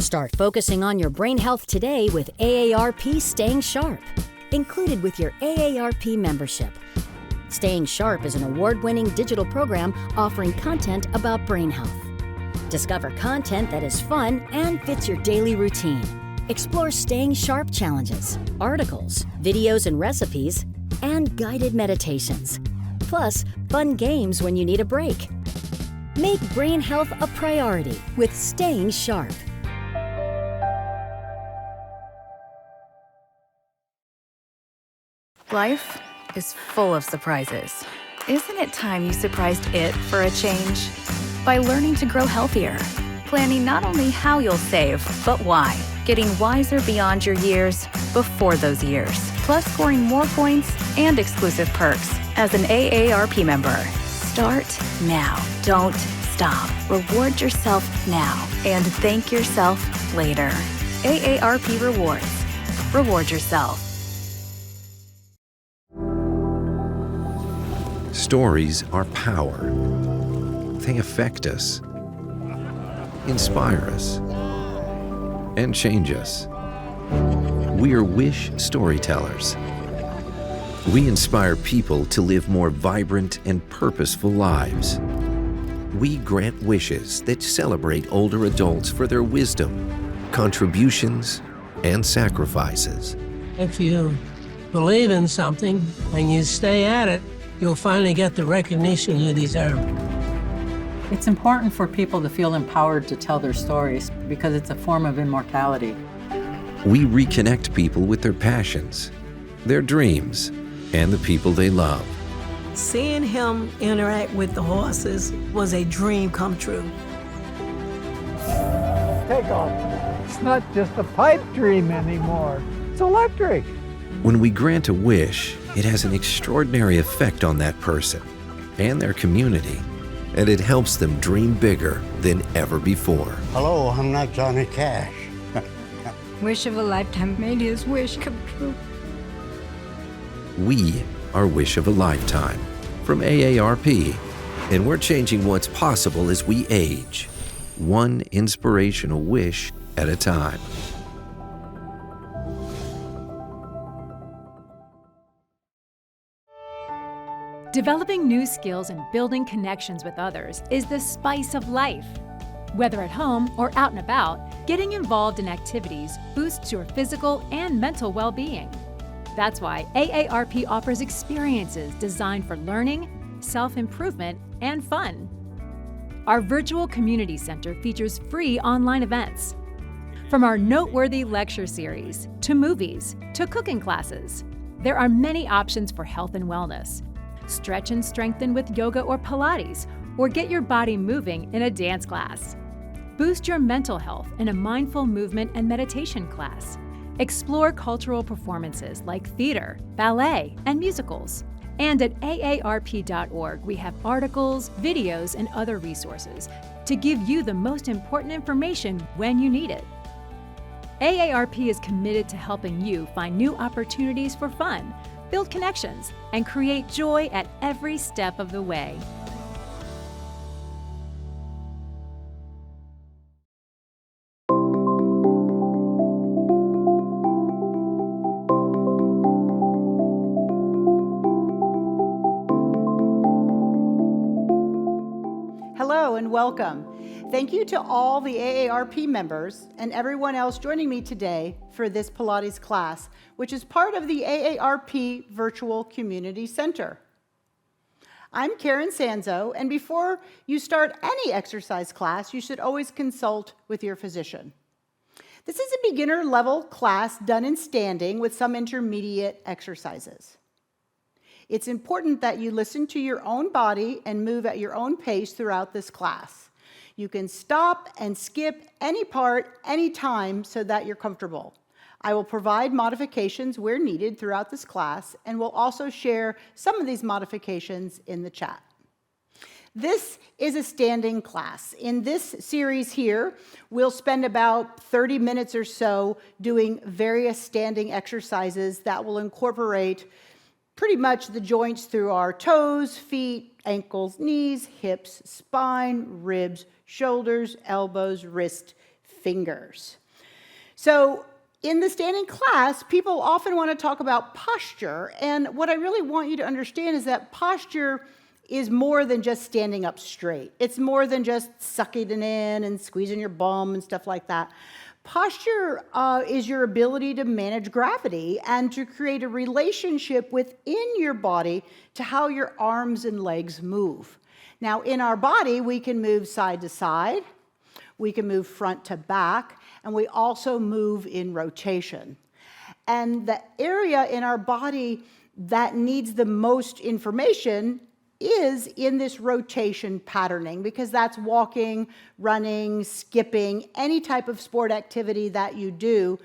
Start focusing on your brain health today with AARP Staying Sharp, included with your AARP membership. Staying Sharp is an award-winning digital program offering content about brain health. Discover content that is fun and fits your daily routine. Explore Staying Sharp challenges, articles, videos and recipes, and guided meditations. Plus, fun games when you need a break. Make brain health a priority with Staying Sharp. Life is full of surprises. Isn't it time you surprised it for a change? By learning to grow healthier, planning not only how you'll save, but why. Getting wiser beyond your years, before those years. Plus scoring more points and exclusive perks as an AARP member. Start now. Don't stop. Reward yourself now and thank yourself later. AARP Rewards. Reward yourself. Stories are power. They affect us, inspire us, and change us. We are Wish storytellers. We inspire people to live more vibrant and purposeful lives. We grant wishes that celebrate older adults for their wisdom, contributions, and sacrifices. If you believe in something and you stay at it, you'll finally get the recognition you deserve. It's important for people to feel empowered to tell their stories because it's a form of immortality. We reconnect people with their passions, their dreams, and the people they love. Seeing him interact with the horses was a dream come true. Take off. It's not just a pipe dream anymore. It's electric. When we grant a wish, it has an extraordinary effect on that person and their community, and it helps them dream bigger than ever before. Hello, I'm not Johnny Cash. Wish of a lifetime made his wish come true. We are Wish of a Lifetime from AARP, and we're changing what's possible as we age, one inspirational wish at a time. Developing new skills and building connections with others is the spice of life. Whether at home or out and about, getting involved in activities boosts your physical and mental well-being. That's why AARP offers experiences designed for learning, self-improvement, and fun. Our virtual community center features free online events. From our noteworthy lecture series, to movies, to cooking classes, there are many options for health and wellness. Stretch and strengthen with yoga or Pilates, or get your body moving in a dance class. Boost your mental health in a mindful movement and meditation class. Explore cultural performances like theater, ballet, and musicals. And at aarp.org, we have articles, videos, and other resources to give you the most important information when you need it. AARP is committed to helping you find new opportunities for fun, build connections, and create joy at every step of the way. Hello and welcome. Thank you to all the AARP members and everyone else joining me today for this Pilates class, which is part of the AARP Virtual Community Center. I'm Karen Sanzo, and before you start any exercise class, you should always consult with your physician. This is a beginner level class done in standing with some intermediate exercises. It's important that you listen to your own body and move at your own pace throughout this class. You can stop and skip any part, anytime, so that you're comfortable. I will provide modifications where needed throughout this class, and will also share some of these modifications in the chat. This is a standing class. In this series here, we'll spend about 30 minutes or so doing various standing exercises that will incorporate pretty much the joints through our toes, feet, ankles, knees, hips, spine, ribs, shoulders, elbows, wrists, fingers. So in the standing class, people often want to talk about posture, and what I really want you to understand is that posture is more than just standing up straight. It's more than just sucking it in and squeezing your bum and stuff like that. Posture is your ability to manage gravity and to create a relationship within your body to how your arms and legs move. Now, in our body, we can move side to side, we can move front to back, and we also move in rotation. And the area in our body that needs the most information is in this rotation patterning, because that's walking, running, skipping, any type of sport activity that you do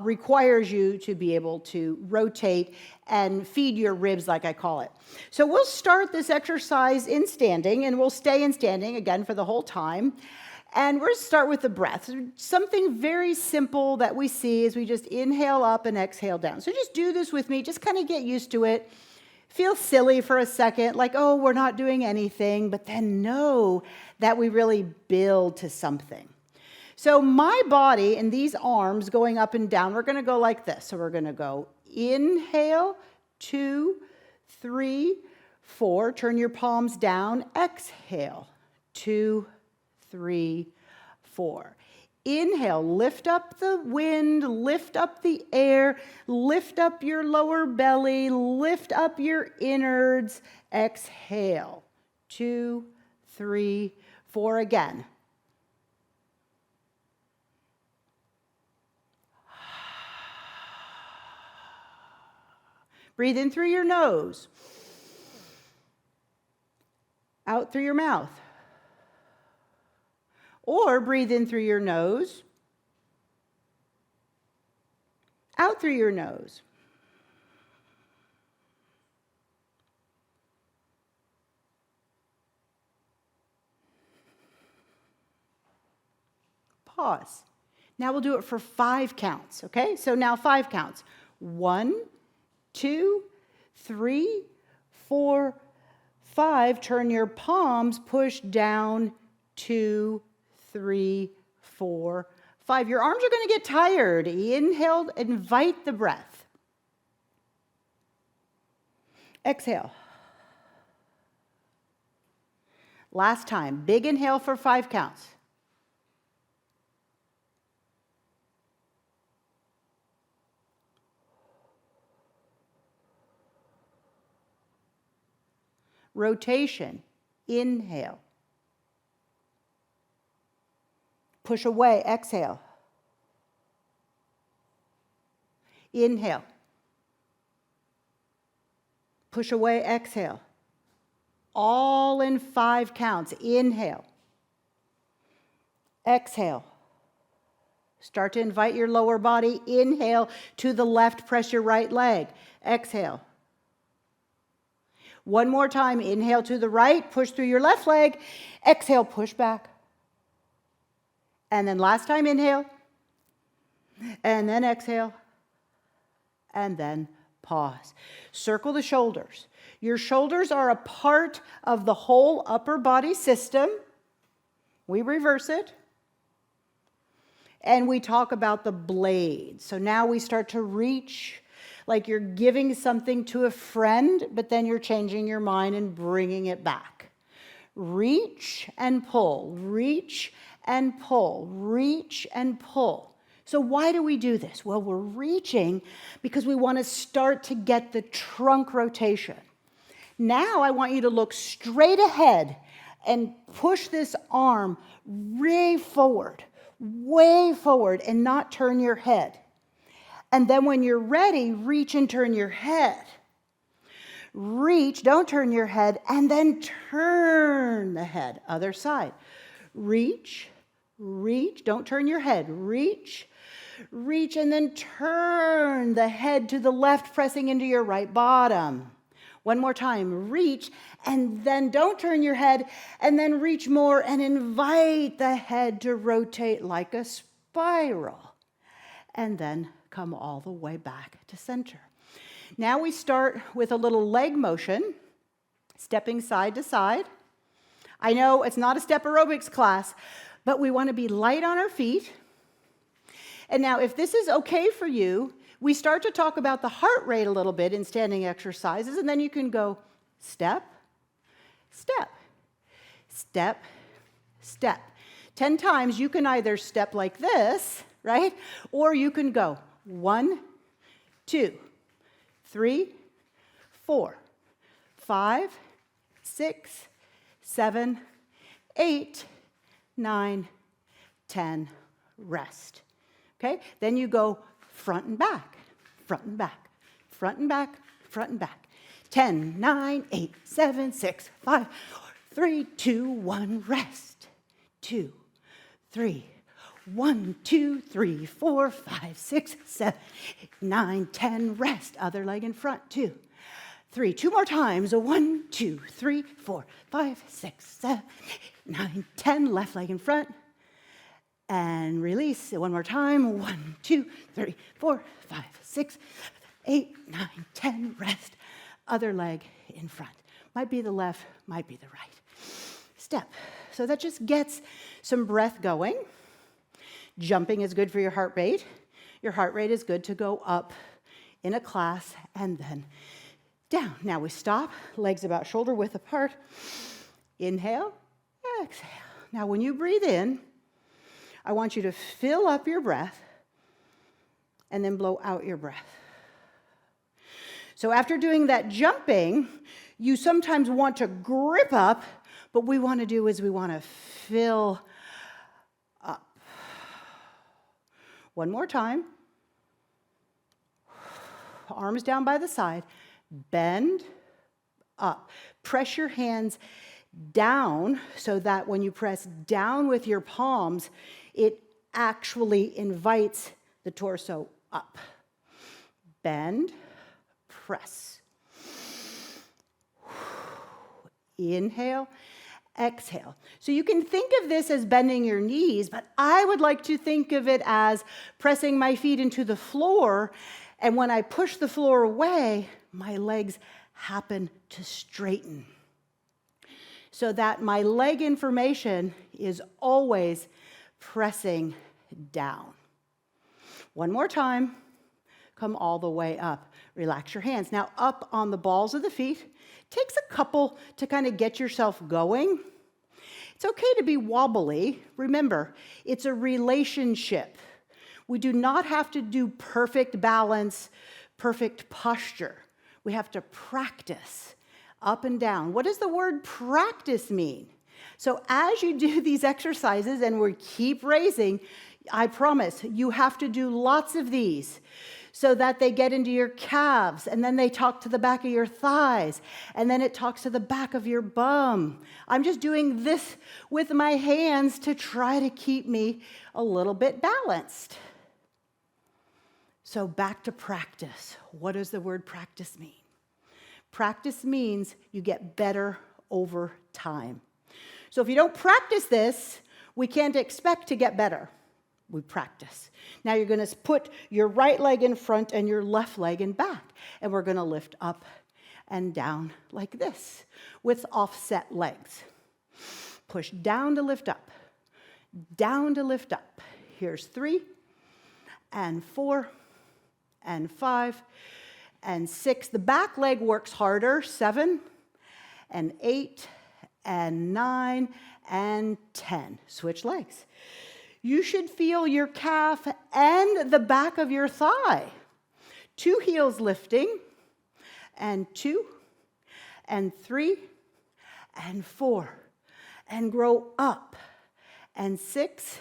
requires you to be able to rotate and feed your ribs, like I call it. So we'll start this exercise in standing, and we'll stay in standing again for the whole time. And we're going to start with the breath. Something very simple that we see is we just inhale up and exhale down. So just do this with me, just kind of get used to it. Feel silly for a second, like, oh, we're not doing anything, but then know that we really build to something. So my body and these arms going up and down, we're going to go like this. So we're going to go inhale, 2, 3, 4. Turn your palms down. Exhale, 2, 3, 4. Inhale, lift up the wind, lift up the air, lift up your lower belly, lift up your innards. Exhale, 2, 3, 4 again. Breathe in through your nose, out through your mouth. Or breathe in through your nose, out through your nose. Pause. Now we'll do it for 5 counts, okay? So now 5 counts. 1, 2, 3, 4, 5. Turn your palms, push down, 2, 3, 4, 5. Your arms are going to get tired. Inhale, invite the breath. Exhale. Last time, big inhale for 5 counts. Rotation, inhale. Push away, exhale. Inhale. Push away, exhale. All in 5 counts. Inhale. Exhale. Start to invite your lower body. Inhale to the left, press your right leg. Exhale. One more time. Inhale to the right, push through your left leg. Exhale, push back. And then last time, inhale, and then exhale, and then pause. Circle the shoulders. Your shoulders are a part of the whole upper body system. We reverse it. And we talk about the blades. So now we start to reach, like you're giving something to a friend, but then you're changing your mind and bringing it back. Reach and pull, reach and pull, reach and pull. So why do we do this? Well, we're reaching because we want to start to get the trunk rotation. Now I want you to look straight ahead and push this arm way forward, and not turn your head. And then when you're ready, reach and turn your head. Reach, don't turn your head, and then turn the head, other side. Reach, reach, don't turn your head. Reach, reach, and then turn the head to the left, pressing into your right bottom. One more time, reach, and then don't turn your head, and then reach more and invite the head to rotate like a spiral. And then come all the way back to center. Now we start with a little leg motion, stepping side to side. I know it's not a step aerobics class, But we want to be light on our feet. And now, if this is okay for you, we start to talk about the heart rate a little bit in standing exercises, and then you can go step, step, step, step. 10 times, you can either step like this, right? Or you can go 1, 2, 3, 4, 5, 6, 7, 8, 9, 10, rest. Okay? Then you go front and back, front and back, front and back, front and back. 10, 9, 8, 7, 6, 5, 4, 3, 2, 1, rest. 2, 3, 1, 2, 3, 4, 5, 6, 7, 8, 9, 10, rest. Other leg in front, 2, 3. 2 more times. 1, 2, 3, 4, 5, 6, 7, 8, 9, 10. Left leg in front. And release. 1 more time. 1, 2, 3, 4, 5, 6, 8, 9, 10. Rest. Other leg in front. Might be the left, might be the right. Step. So that just gets some breath going. Jumping is good for your heart rate. Your heart rate is good to go up in a class and then down. Now we stop, legs about shoulder width apart. Inhale, exhale. Now when you breathe in, I want you to fill up your breath and then blow out your breath. So after doing that jumping, you sometimes want to grip up, but what we want to do is we want to fill up. One more time. Arms down by the side. Bend up. Press your hands down so that when you press down with your palms, it actually invites the torso up. Bend, press. Inhale, exhale. So you can think of this as bending your knees, but I would like to think of it as pressing my feet into the floor, and when I push the floor away, my legs happen to straighten. So that my leg information is always pressing down. One more time. Come all the way up. Relax your hands. Now up on the balls of the feet. Takes a couple to kind of get yourself going. It's okay to be wobbly. Remember, it's a relationship. We do not have to do perfect balance, perfect posture. We have to practice up and down. What does the word practice mean? So as you do these exercises and we keep raising, I promise you have to do lots of these so that they get into your calves, and then they talk to the back of your thighs, and then it talks to the back of your bum. I'm just doing this with my hands to try to keep me a little bit balanced. So back to practice. What does the word practice mean? Practice means you get better over time. So if you don't practice this, we can't expect to get better. We practice. Now you're going to put your right leg in front and your left leg in back. And we're going to lift up and down like this with offset legs. Push down to lift up. Down to lift up. Here's 3 and 4 and 5 and 6. The back leg works harder. 7 and 8 and 9 and 10. Switch legs. You should feel your calf and the back of your thigh. 2 heels lifting, and 2, and 3, and 4, and grow up, and 6,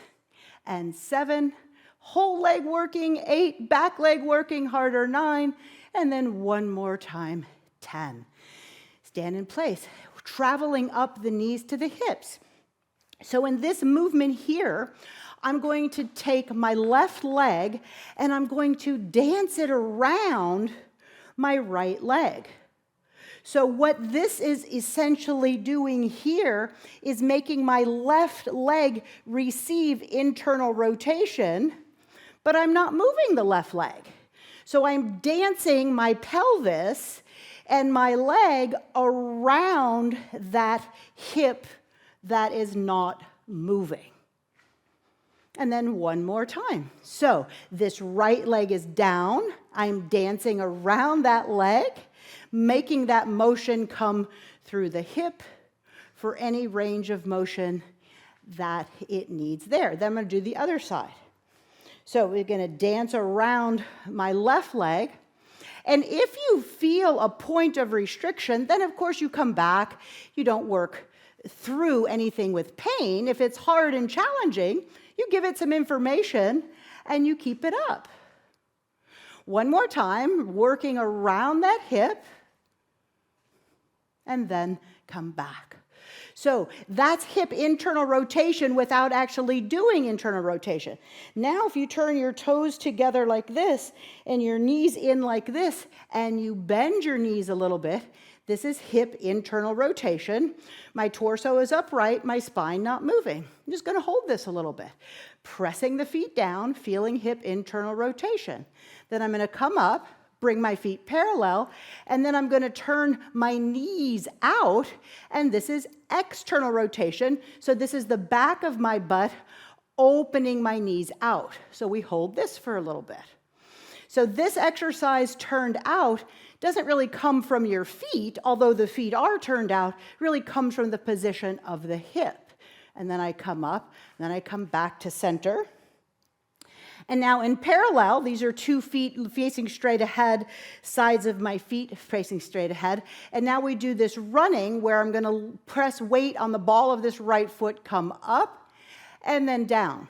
and 7, whole leg working, 8, back leg working harder, 9, and then one more time, 10. Stand in place, traveling up the knees to the hips. So in this movement here, I'm going to take my left leg and I'm going to dance it around my right leg. So what this is essentially doing here is making my left leg receive internal rotation, but I'm not moving the left leg. So I'm dancing my pelvis and my leg around that hip that is not moving. And then one more time. So this right leg is down. I'm dancing around that leg, making that motion come through the hip for any range of motion that it needs there. Then I'm going to do the other side. So we're going to dance around my left leg. And if you feel a point of restriction, then of course you come back. You don't work through anything with pain. If it's hard and challenging, you give it some information and you keep it up. One more time, working around that hip, and then come back. So that's hip internal rotation without actually doing internal rotation. Now if you turn your toes together like this and your knees in like this and you bend your knees a little bit, this is hip internal rotation. My torso is upright, my spine not moving. I'm just going to hold this a little bit. Pressing the feet down, feeling hip internal rotation. Then I'm going to come up, bring my feet parallel, and then I'm going to turn my knees out, and this is external rotation. So this is the back of my butt opening my knees out. So we hold this for a little bit. So this exercise turned out doesn't really come from your feet, although the feet are turned out, really comes from the position of the hip. And then I come up, and then I come back to center. And now in parallel, these are 2 feet facing straight ahead, sides of my feet facing straight ahead. And now we do this running where I'm going to press weight on the ball of this right foot, come up, and then down.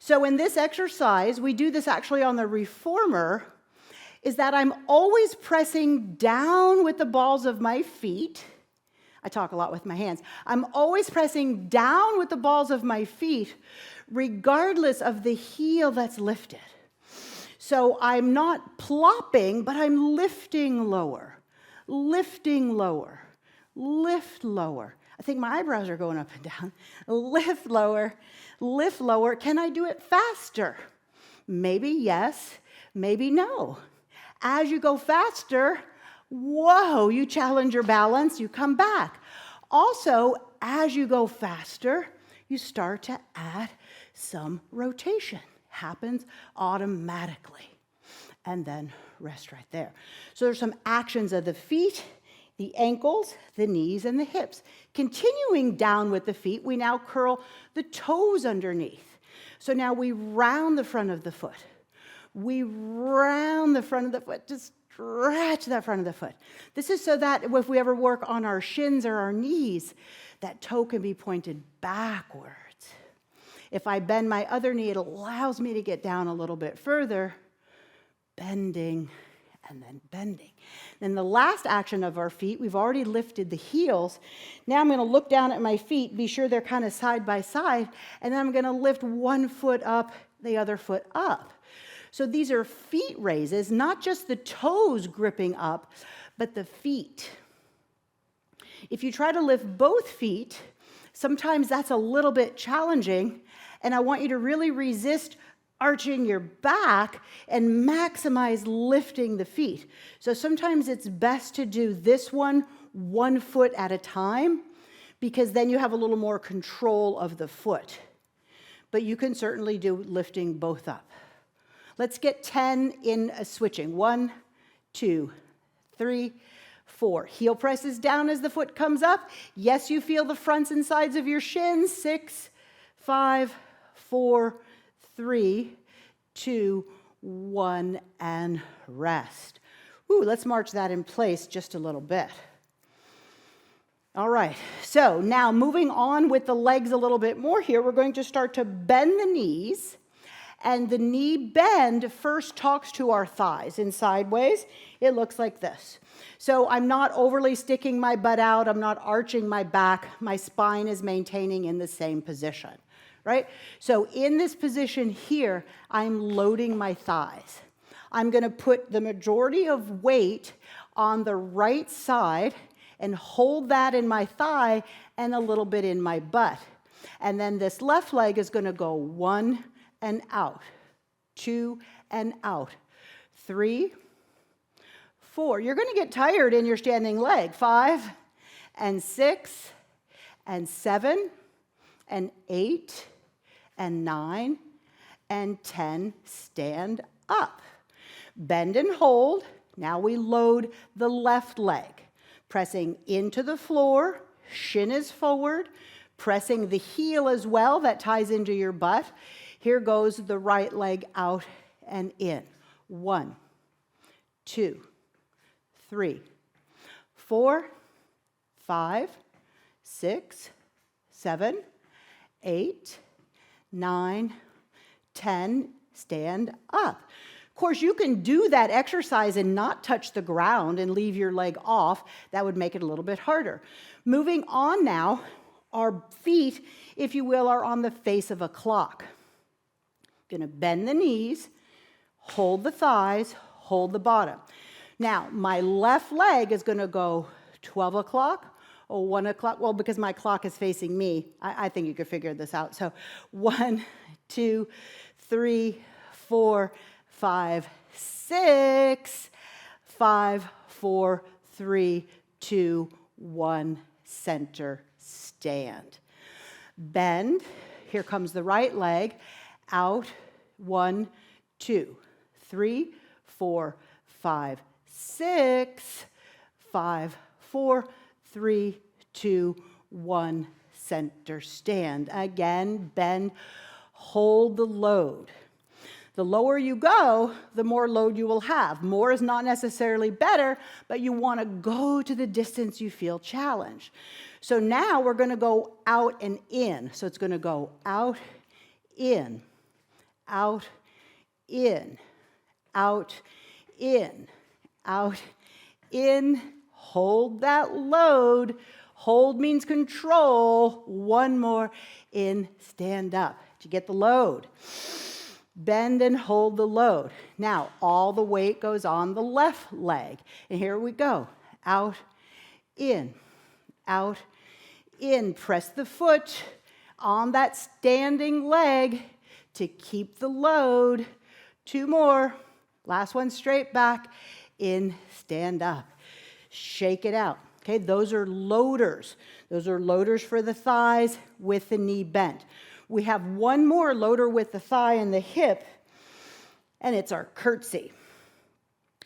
So in this exercise, we do this actually on the reformer, is that I'm always pressing down with the balls of my feet. I talk a lot with my hands. I'm always pressing down with the balls of my feet, regardless of the heel that's lifted. So I'm not plopping, but I'm lifting lower, lifting lower, lift lower. I think my eyebrows are going up and down. Lift lower, lift lower. Can I do it faster? Maybe yes, maybe no. As you go faster, whoa, you challenge your balance, you come back. Also, as you go faster, you start to add some rotation. Happens automatically. And then rest right there. So there's some actions of the feet, the ankles, the knees, and the hips. Continuing down with the feet, we now curl the toes underneath. So now we round the front of the foot. We round the front of the foot, just stretch that front of the foot. This is so that if we ever work on our shins or our knees, that toe can be pointed backwards. If I bend my other knee, it allows me to get down a little bit further, bending and then bending. Then the last action of our feet, we've already lifted the heels. Now I'm going to look down at my feet, be sure they're kind of side by side, and then I'm going to lift one foot up, the other foot up. So these are feet raises, not just the toes gripping up, but the feet. If you try to lift both feet, sometimes that's a little bit challenging, and I want you to really resist arching your back and maximize lifting the feet. So sometimes it's best to do this one foot at a time, because then you have a little more control of the foot. But you can certainly do lifting both up. Let's get 10 in a switching. 1, 2, 3, 4. Heel presses down as the foot comes up. Yes, you feel the fronts and sides of your shins. 6, 5, 4, 3, 2, 1, and rest. Ooh, let's march that in place just a little bit. All right, so now moving on with the legs a little bit more here, we're going to start to bend the knees. And the knee bend first talks to our thighs. In sideways, it looks like this. So I'm not overly sticking my butt out. I'm not arching my back. My spine is maintaining in the same position, right? So in this position here, I'm loading my thighs. I'm going to put the majority of weight on the right side and hold that in my thigh and a little bit in my butt. And then this left leg is going to go 1 and out, 2 and out, 3, 4. You're going to get tired in your standing leg. 5 and 6 and 7 and 8 and 9 and 10, stand up. Bend and hold. Now we load the left leg, pressing into the floor, shin is forward, pressing the heel as well, that ties into your butt. Here goes the right leg out and in. 1, 2, 3, 4, 5, 6, 7, 8, 9, 10, stand up. Of course, you can do that exercise and not touch the ground and leave your leg off. That would make it a little bit harder. Moving on now, our feet, if you will, are on the face of a clock. Gonna bend the knees, hold the thighs, hold the bottom. Now, my left leg is gonna go 12 o'clock or 1 o'clock. Well, because my clock is facing me, I think you could figure this out. So 1, 2, 3, 4, 5, 6, 5, 4, 3, 2, 1, center, stand. Bend, here comes the right leg, out, 1, 2, 3, 4, 5, 6, 5, 4, 3, 2, 1, center, stand. Again, bend, hold the load. The lower you go, the more load you will have. More is not necessarily better, but you want to go to the distance you feel challenged. So now we're going to go out and in. So it's going to go out, in, out, in, out, in, out, in. Hold that load. Hold means control. One more, in, stand up. Did you get the load? Bend and hold the load. Now, all the weight goes on the left leg. And here we go. Out, in, out, in. Press the foot on that standing leg to keep the load. 2 more. Last one, straight back. In, stand up. Shake it out. Okay, those are loaders. Those are loaders for the thighs with the knee bent. We have one more loader with the thigh and the hip, and it's our curtsy.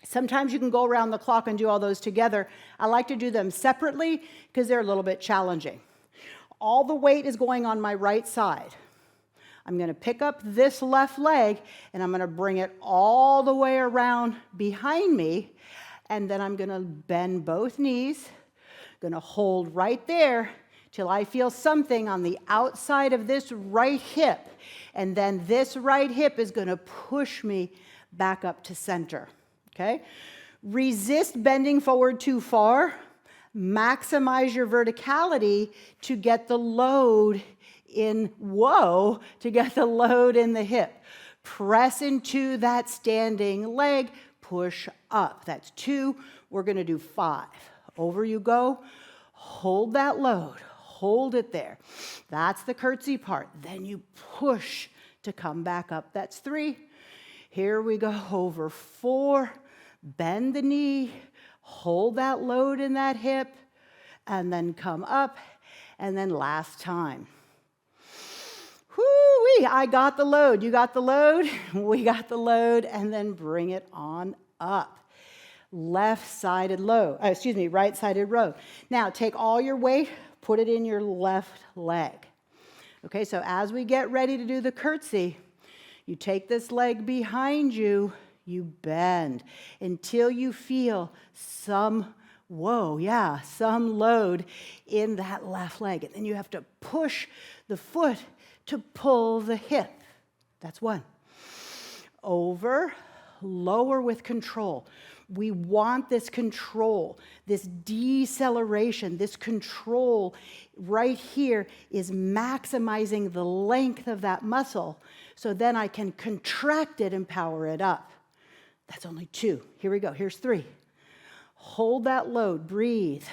Sometimes you can go around the clock and do all those together. I like to do them separately because they're a little bit challenging. All the weight is going on my right side. I'm going to pick up this left leg, and I'm going to bring it all the way around behind me, and then I'm going to bend both knees. Going to hold right there till I feel something on the outside of this right hip. And then this right hip is going to push me back up to center. Okay? Resist bending forward too far. Maximize your verticality to get the load in, to get the load in the hip. Press into that standing leg. Push up. That's 2. We're going to do 5. Over you go. Hold that load. Hold it there. That's the curtsy part. Then you push to come back up. That's 3. Here we go. Over 4. Bend the knee. Hold that load in that hip. And then come up. And then last time. Whoo-wee, I got the load. You got the load? We got the load. And then bring it on up. Right-sided row. Now, take all your weight, put it in your left leg. Okay, so as we get ready to do the curtsy, you take this leg behind you, you bend until you feel some load in that left leg. And then you have to push the foot to pull the hip. That's 1. Over, lower with control. We want this control, this deceleration, this control right here is maximizing the length of that muscle so then I can contract it and power it up. That's only 2. Here we go. Here's 3. Hold that load. Breathe.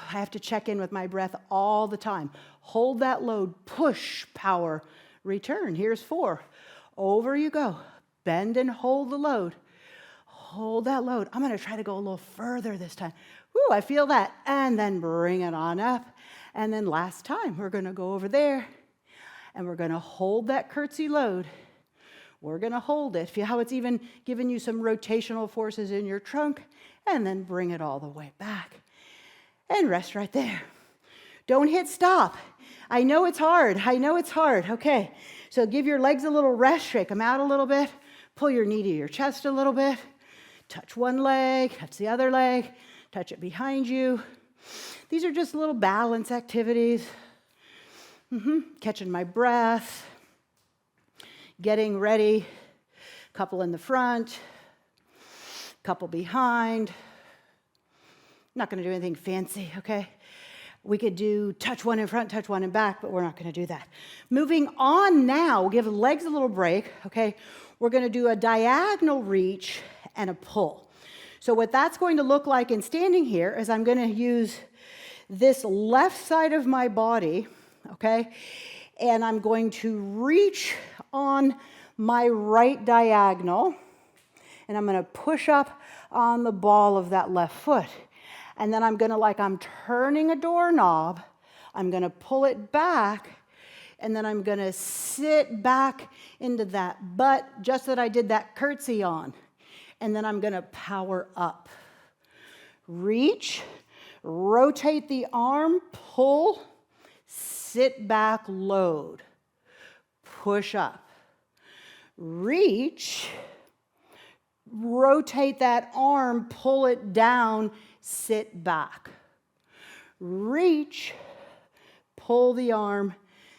I have to check in with my breath all the time. Hold that load. Push, power, return. Here's 4. Over you go. Bend and hold the load. Hold that load. I'm going to try to go a little further this time. Woo, I feel that. And then bring it on up. And then last time, we're going to go over there, and we're going to hold that curtsy load. We're going to hold it. Feel how it's even giving you some rotational forces in your trunk, and then bring it all the way back. And rest right there. Don't hit stop. I know it's hard. Okay, so give your legs a little rest. Shake them out a little bit. Pull your knee to your chest a little bit. Touch one leg, touch the other leg, touch it behind you. These are just little balance activities. Catching my breath. Getting ready. Couple in the front. Couple behind. Not going to do anything fancy, okay? We could do touch one in front, touch one in back, but we're not going to do that. Moving on now, we'll give the legs a little break, okay? We're going to do a diagonal reach and a pull. So what that's going to look like in standing here is I'm going to use this left side of my body, okay? And I'm going to reach on my right diagonal, and I'm going to push up on the ball of that left foot. And then I'm going to, like I'm turning a doorknob, I'm going to pull it back, and then I'm going to sit back into that butt, just that I did that curtsy on. And then I'm going to power up. Reach, rotate the arm, pull, sit back, load, push up. Reach, rotate that arm, pull it down, sit back. Reach, pull the arm,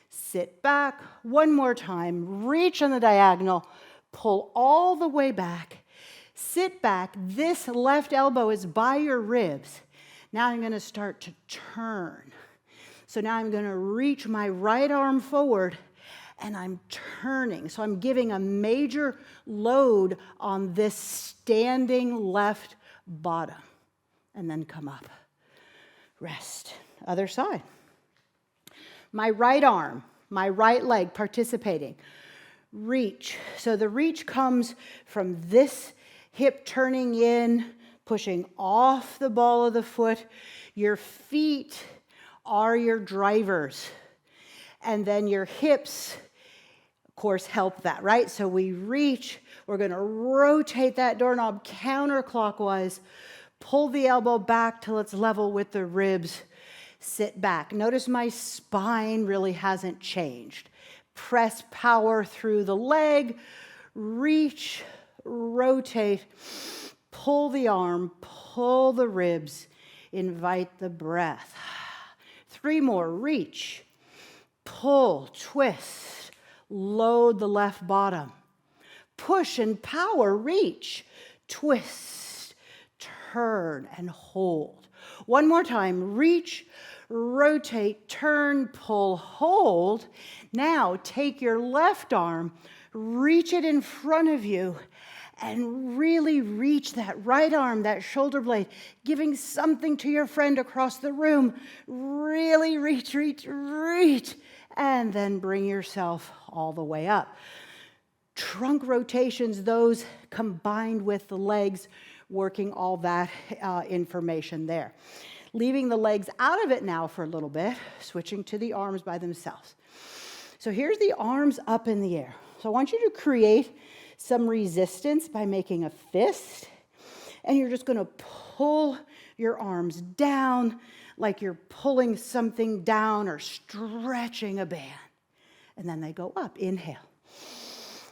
sit back. One more time. Reach on the diagonal, pull all the way back, sit back. This left elbow is by your ribs. Now I'm going to start to turn. So now I'm going to reach my right arm forward, and I'm turning. So I'm giving a major load on this standing left bottom. And then come up. Rest. Other side. My right arm, my right leg participating. Reach. So the reach comes from this hip turning in, pushing off the ball of the foot. Your feet are your drivers. And then your hips, of course, help that, right? So we reach. We're going to rotate that doorknob counterclockwise. Pull the elbow back till it's level with the ribs. Sit back. Notice my spine really hasn't changed. Press power through the leg. Reach, rotate, pull the arm, pull the ribs, invite the breath. 3 more. Reach, pull, twist, load the left bottom. Push and power, reach, twist, turn, and hold. One more time. Reach, rotate, turn, pull, hold. Now take your left arm, reach it in front of you, and really reach that right arm, that shoulder blade, giving something to your friend across the room. Really reach, reach, reach, and then bring yourself all the way up. Trunk rotations, those combined with the legs, working all that information there. Leaving the legs out of it now for a little bit, switching to the arms by themselves. So here's the arms up in the air. So I want you to create some resistance by making a fist, and you're just going to pull your arms down like you're pulling something down or stretching a band. And then they go up. Inhale.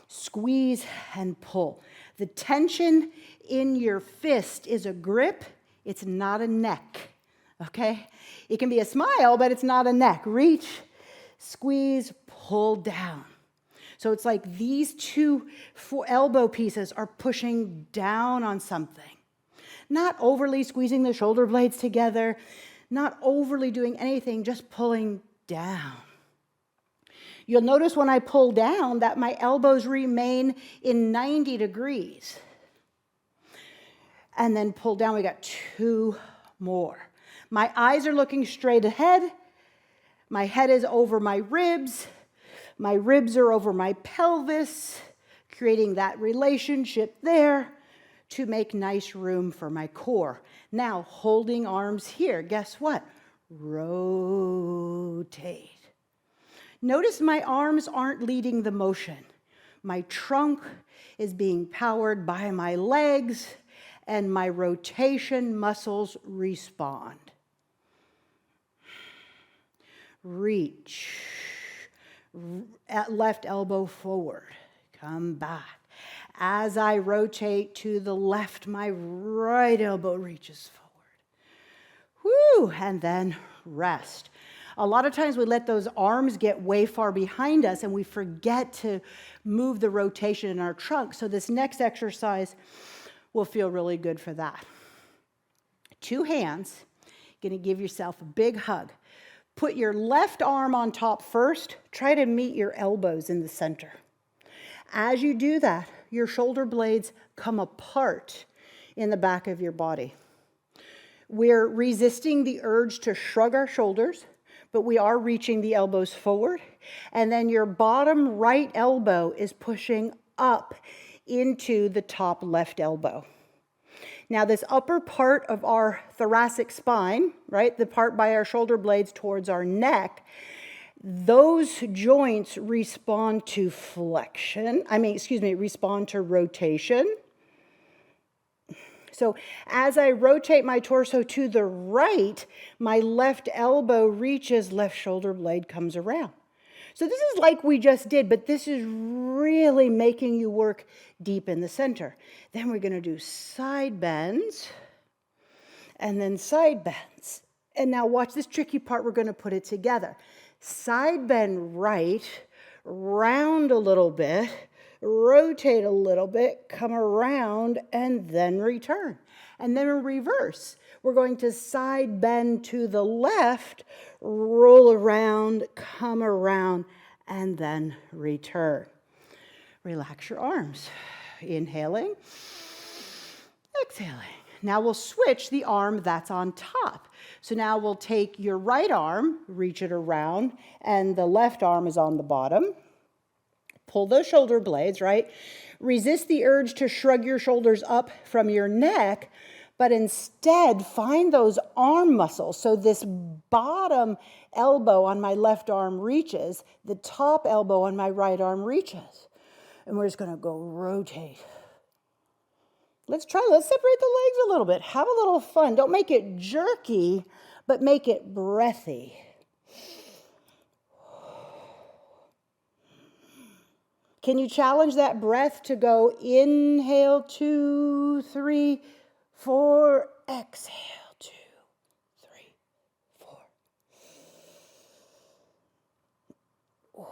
Squeeze and pull. The tension in your fist is a grip. It's not a neck. Okay? It can be a smile, but it's not a neck. Reach, squeeze, pull down. So it's like these two elbow pieces are pushing down on something. Not overly squeezing the shoulder blades together, not overly doing anything, just pulling down. You'll notice when I pull down that my elbows remain in 90 degrees. And then pull down, we got 2 more. My eyes are looking straight ahead. My head is over my ribs. My ribs are over my pelvis, creating that relationship there to make nice room for my core. Now, holding arms here, guess what? rotate. Notice my arms aren't leading the motion. My trunk is being powered by my legs, and my rotation muscles respond. Reach. Left elbow forward. Come back. As I rotate to the left, my right elbow reaches forward. Woo! And then rest. A lot of times we let those arms get way far behind us and we forget to move the rotation in our trunk. So this next exercise will feel really good for that. 2 hands, gonna give yourself a big hug. Put your left arm on top first. Try to meet your elbows in the center. As you do that, your shoulder blades come apart in the back of your body. We're resisting the urge to shrug our shoulders, but we are reaching the elbows forward. And then your bottom right elbow is pushing up into the top left elbow. Now, this upper part of our thoracic spine, right, the part by our shoulder blades towards our neck, those joints respond to respond to rotation. So as I rotate my torso to the right, my left elbow reaches, left shoulder blade comes around. So this is like we just did, but this is really making you work deep in the center. Then we're going to do side bends and then side bends. And now watch this tricky part. We're going to put it together. Side bend right, round a little bit, rotate a little bit, come around, and then return. And then in reverse, we're going to side bend to the left, roll around, come around, and then return. Relax your arms. Inhaling, exhaling. Now we'll switch the arm that's on top. So now we'll take your right arm, reach it around, and the left arm is on the bottom. Pull those shoulder blades, right? Resist the urge to shrug your shoulders up from your neck, but instead find those arm muscles. So this bottom elbow on my left arm reaches, the top elbow on my right arm reaches. And we're just gonna go rotate. Let's separate the legs a little bit. Have a little fun. Don't make it jerky, but make it breathy. Can you challenge that breath to go inhale, 2, 3, 4, exhale, 2, 3, 4.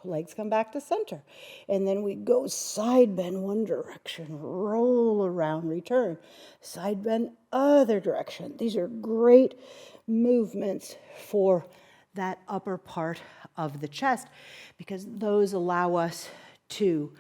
Legs come back to center. And then we go side bend one direction, roll around, return. Side bend other direction. These are great movements for that upper part of the chest because those allow us to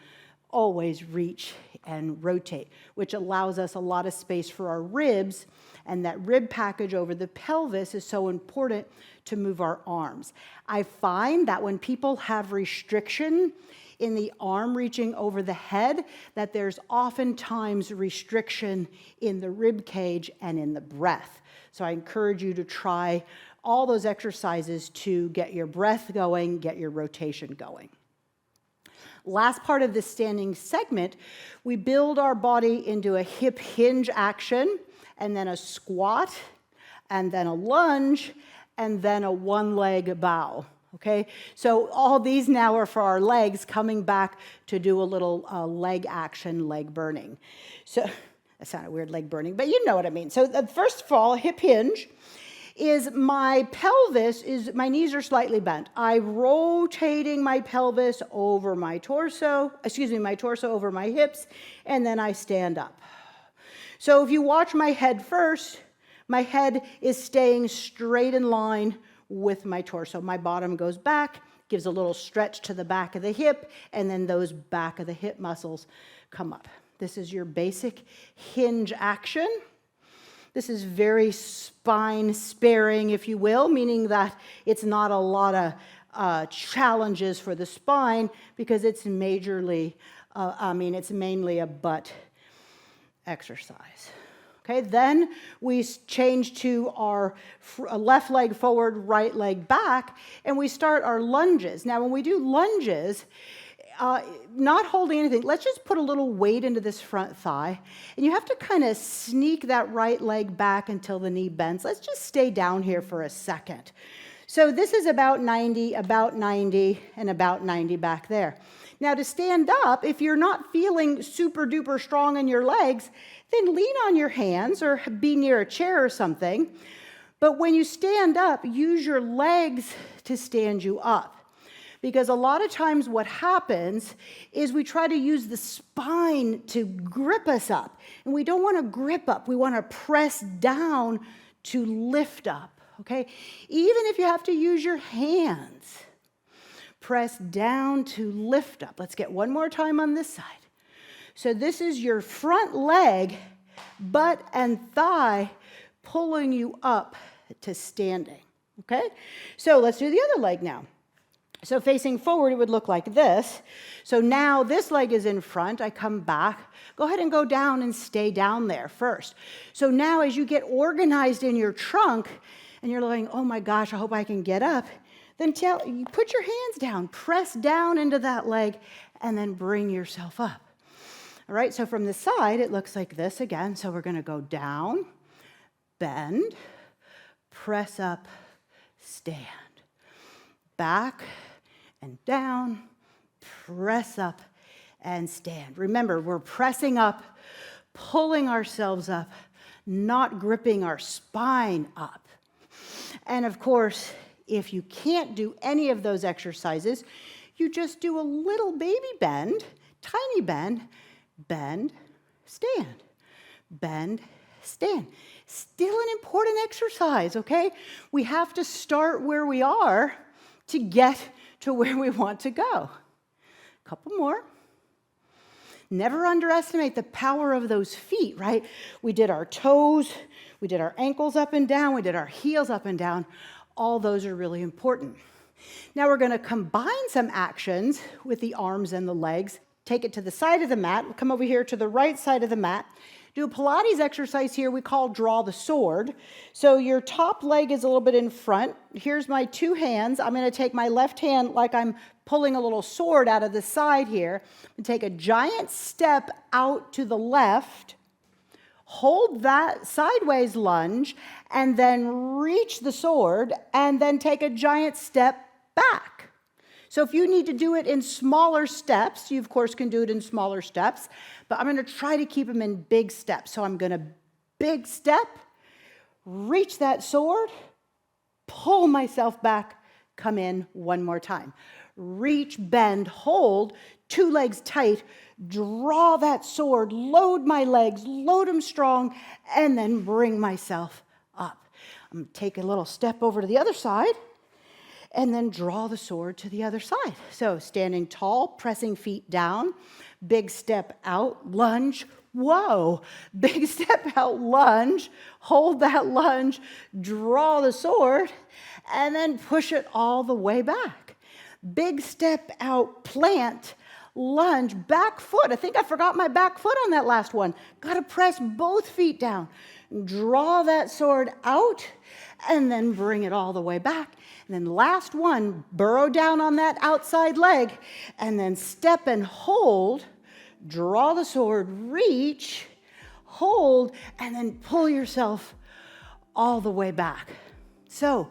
always reach and rotate, which allows us a lot of space for our ribs, and that rib package over the pelvis is so important to move our arms. I find that when people have restriction in the arm reaching over the head, that there's oftentimes restriction in the rib cage and in the breath. So I encourage you to try all those exercises to get your breath going, get your rotation going. Last part of this standing segment, we build our body into a hip hinge action, and then a squat, and then a lunge, and then a one-leg bow, okay? So all these now are for our legs, coming back to do a little leg action, leg burning. So that sounded weird, leg burning, but you know what I mean. So first of all, hip hinge is my pelvis, my knees are slightly bent. I'm rotating my pelvis over my torso, my torso over my hips, and then I stand up. So if you watch my head first, my head is staying straight in line with my torso. My bottom goes back, gives a little stretch to the back of the hip, and then those back of the hip muscles come up. This is your basic hinge action. This is very spine sparing, if you will, meaning that it's not a lot of challenges for the spine because it's mainly a butt exercise. Okay, then we change to our left leg forward, right leg back, and we start our lunges. Now, when we do lunges, not holding anything, let's just put a little weight into this front thigh, and you have to kind of sneak that right leg back until the knee bends. Let's just stay down here for a second. So this is about 90, and about 90 back there. Now, to stand up, if you're not feeling super duper strong in your legs, then lean on your hands or be near a chair or something. But when you stand up, use your legs to stand you up. Because a lot of times what happens is we try to use the spine to grip us up. And we don't want to grip up. We want to press down to lift up, okay? Even if you have to use your hands, press down to lift up. Let's get one more time on this side. So this is your front leg, butt and thigh pulling you up to standing, okay? So let's do the other leg now. So facing forward, it would look like this. So now this leg is in front. I come back. Go ahead and go down and stay down there first. So now as you get organized in your trunk and you're like, oh my gosh, I hope I can get up, then you put your hands down, press down into that leg, and then bring yourself up. All right, so from the side, it looks like this again. So we're going to go down, bend, press up, stand. Back and down, press up and stand. Remember, we're pressing up, pulling ourselves up, not gripping our spine up. And of course, if you can't do any of those exercises, you just do a little baby bend, tiny bend, bend, stand, bend, stand. Still an important exercise, okay? We have to start where we are to get to where we want to go. A couple more. Never underestimate the power of those feet, right? We did our toes, we did our ankles up and down, we did our heels up and down. All those are really important. Now we're going to combine some actions with the arms and the legs. Take it to the side of the mat. We'll come over here to the right side of the mat. Do a Pilates exercise here we call draw the sword. So your top leg is a little bit in front. Here's my two hands. I'm going to take my left hand like I'm pulling a little sword out of the side here and take a giant step out to the left. Hold that sideways lunge and then reach the sword and then take a giant step back. So if you need to do it in smaller steps, you of course can do it in smaller steps, but I'm going to try to keep them in big steps. So I'm going to big step, reach that sword, pull myself back, come in one more time. Reach, bend, hold, two legs tight, draw that sword, load my legs, load them strong, and then bring myself up. I'm going to take a little step over to the other side, and then draw the sword to the other side. So standing tall, pressing feet down, big step out, lunge, whoa, big step out, lunge, hold that lunge, draw the sword, and then push it all the way back. Big step out, plant, lunge, back foot. I think I forgot my back foot on that last one. Got to press both feet down. Draw that sword out, and then bring it all the way back. And then last one, burrow down on that outside leg, and then step and hold, draw the sword, reach, hold, and then pull yourself all the way back. So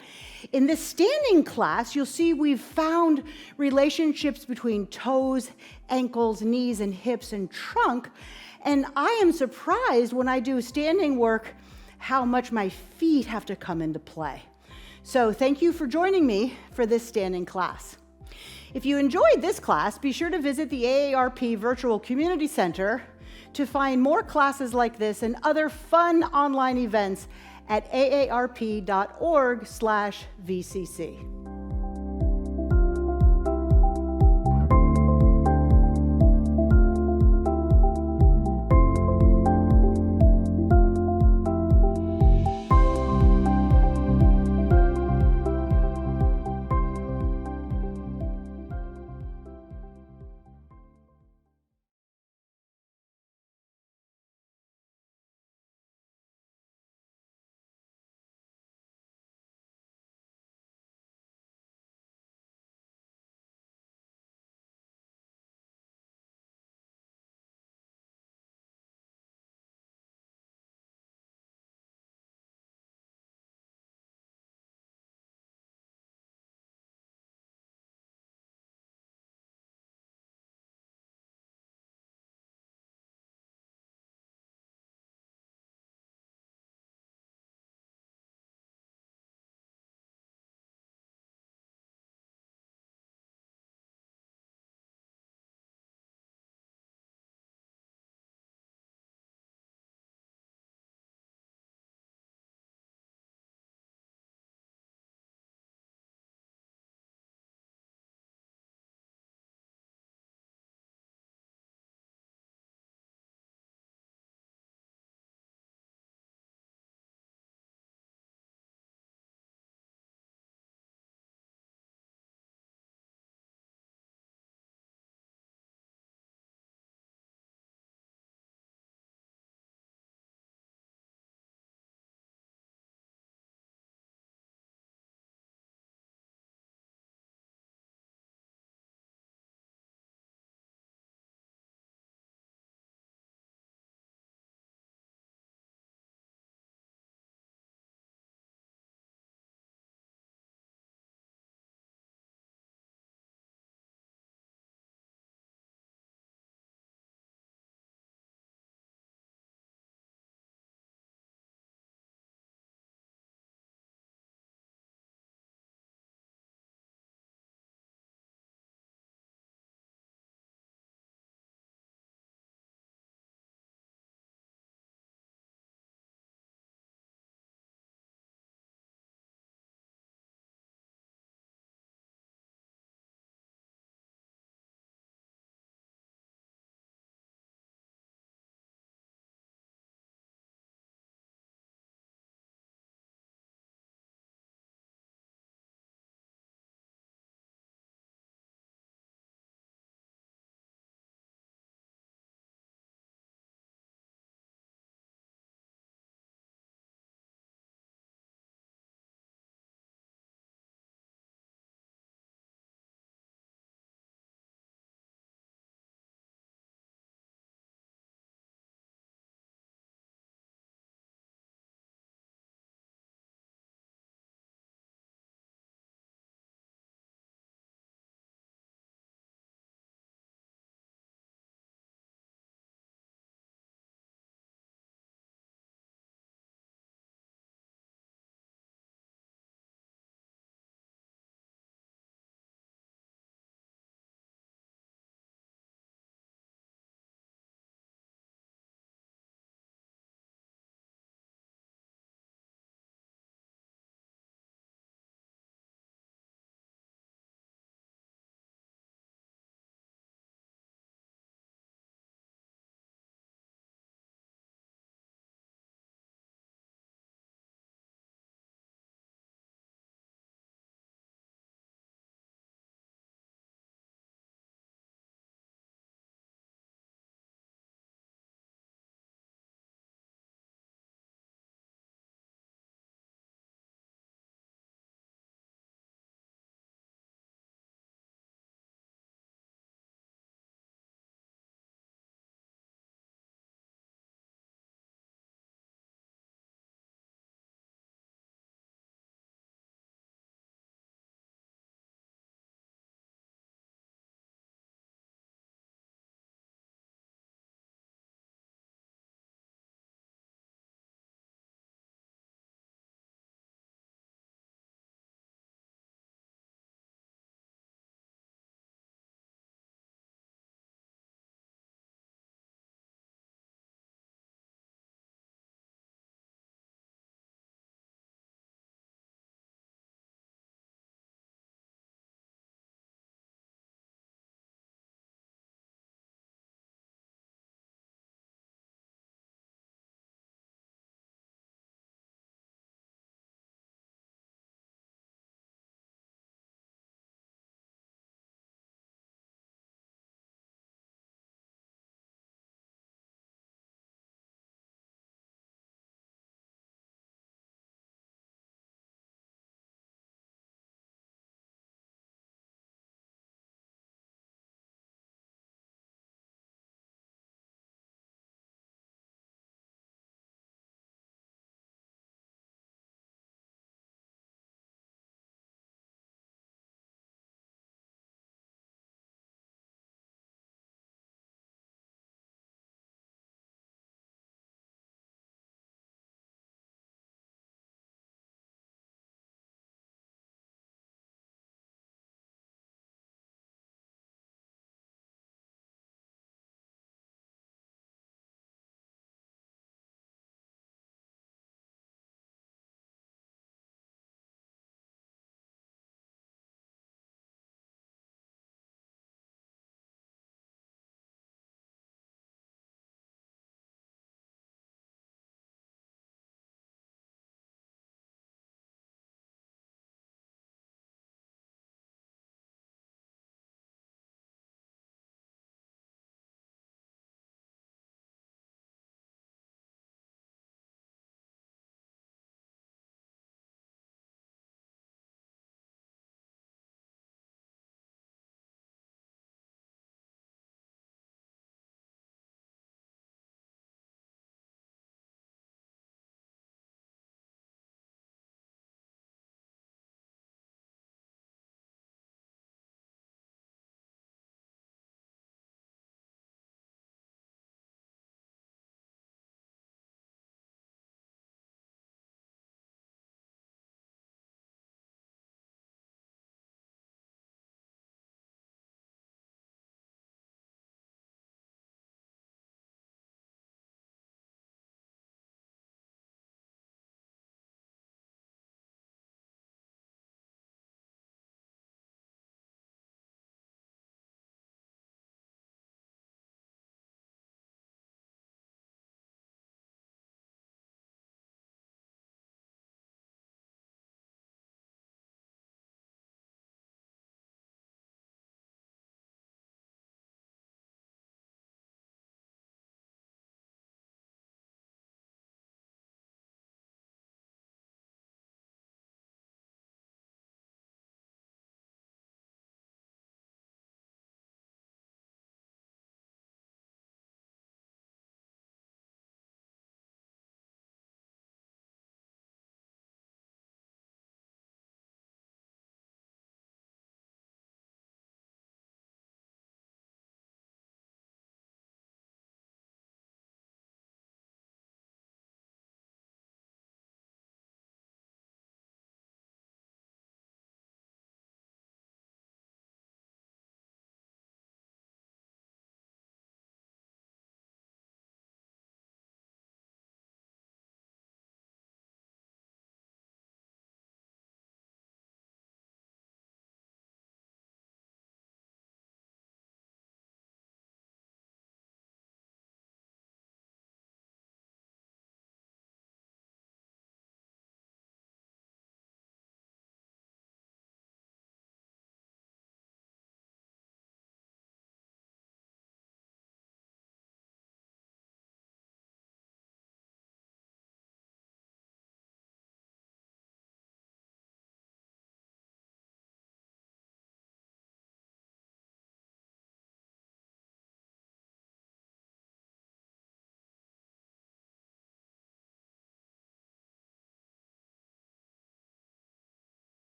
in this standing class, you'll see we've found relationships between toes, ankles, knees, and hips and trunk. And I am surprised when I do standing work how much my feet have to come into play. So thank you for joining me for this standing class. If you enjoyed this class, be sure to visit the AARP Virtual Community Center to find more classes like this and other fun online events at aarp.org/VCC.